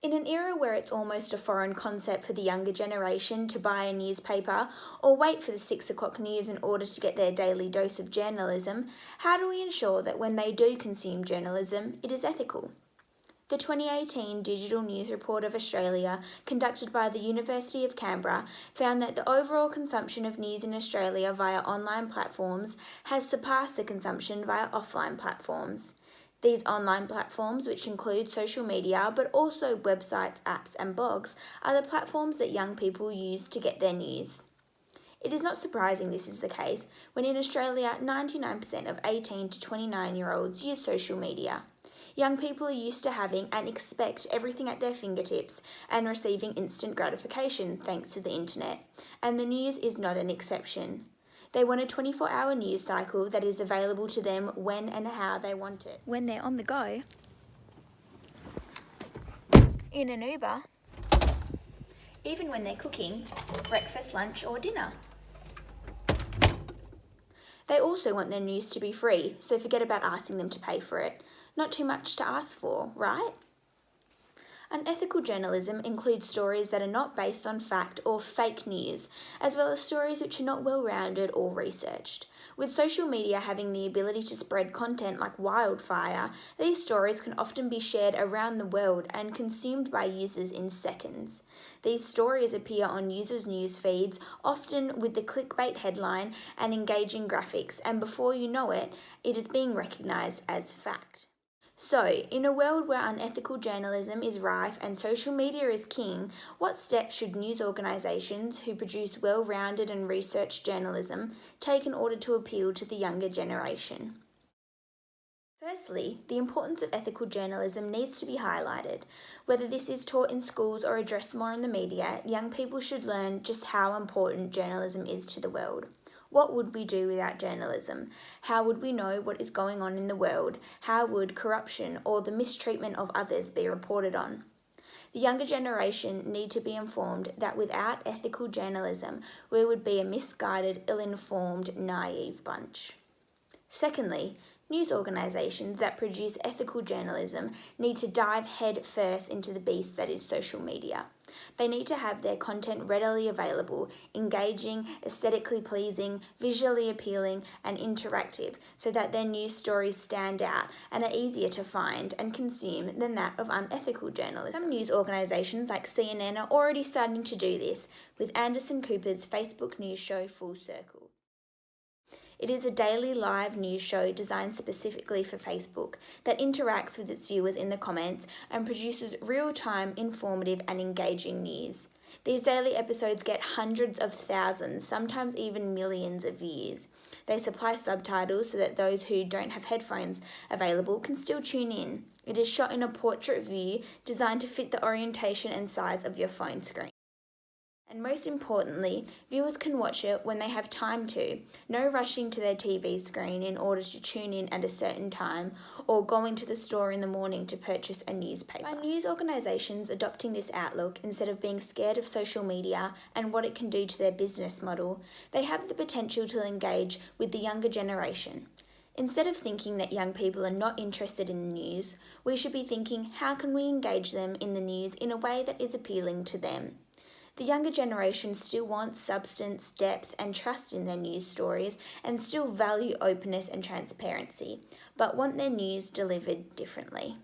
In an era where it's almost a foreign concept for the younger generation to buy a newspaper or wait for the 6 o'clock news in order to get their daily dose of journalism, how do we ensure that when they do consume journalism, it is ethical? The 2018 Digital News Report of Australia, conducted by the University of Canberra, found that the overall consumption of news in Australia via online platforms has surpassed the consumption via offline platforms. These online platforms, which include social media but also websites, apps, and blogs, are the platforms that young people use to get their news. It is not surprising this is the case when in Australia 99% of 18 to 29-year-olds use social media. Young people are used to having and expect everything at their fingertips and receiving instant gratification thanks to the internet, and the news is not an exception. They want a 24-hour news cycle that is available to them when and how they want it. When they're on the go, in an Uber, even when they're cooking breakfast, lunch, or dinner. They also want their news to be free, so forget about asking them to pay for it. Not too much to ask for, right? Unethical journalism includes stories that are not based on fact or fake news, as well as stories which are not well-rounded or researched. With social media having the ability to spread content like wildfire, these stories can often be shared around the world and consumed by users in seconds. These stories appear on users' news feeds, often with the clickbait headline and engaging graphics, and before you know it, it is being recognised as fact. So, in a world where unethical journalism is rife and social media is king, what steps should news organisations who produce well-rounded and researched journalism take in order to appeal to the younger generation? Firstly, the importance of ethical journalism needs to be highlighted. Whether this is taught in schools or addressed more in the media, young people should learn just how important journalism is to the world. What would we do without journalism? How would we know what is going on in the world? How would corruption or the mistreatment of others be reported on? The younger generation need to be informed that without ethical journalism, we would be a misguided, ill-informed, naive bunch. Secondly, news organisations that produce ethical journalism need to dive head first into the beast that is social media. They need to have their content readily available, engaging, aesthetically pleasing, visually appealing, and interactive so that their news stories stand out and are easier to find and consume than that of unethical journalism. Some news organisations like CNN are already starting to do this, with Anderson Cooper's Facebook news show Full Circle. It is a daily live news show designed specifically for Facebook that interacts with its viewers in the comments and produces real-time, informative and engaging news. These daily episodes get hundreds of thousands, sometimes even millions of views. They supply subtitles so that those who don't have headphones available can still tune in. It is shot in a portrait view designed to fit the orientation and size of your phone screen. And most importantly, viewers can watch it when they have time to, no rushing to their TV screen in order to tune in at a certain time or going to the store in the morning to purchase a newspaper. By news organisations adopting this outlook instead of being scared of social media and what it can do to their business model, they have the potential to engage with the younger generation. Instead of thinking that young people are not interested in the news, we should be thinking how can we engage them in the news in a way that is appealing to them. The younger generation still wants substance, depth and trust in their news stories and still value openness and transparency, but want their news delivered differently.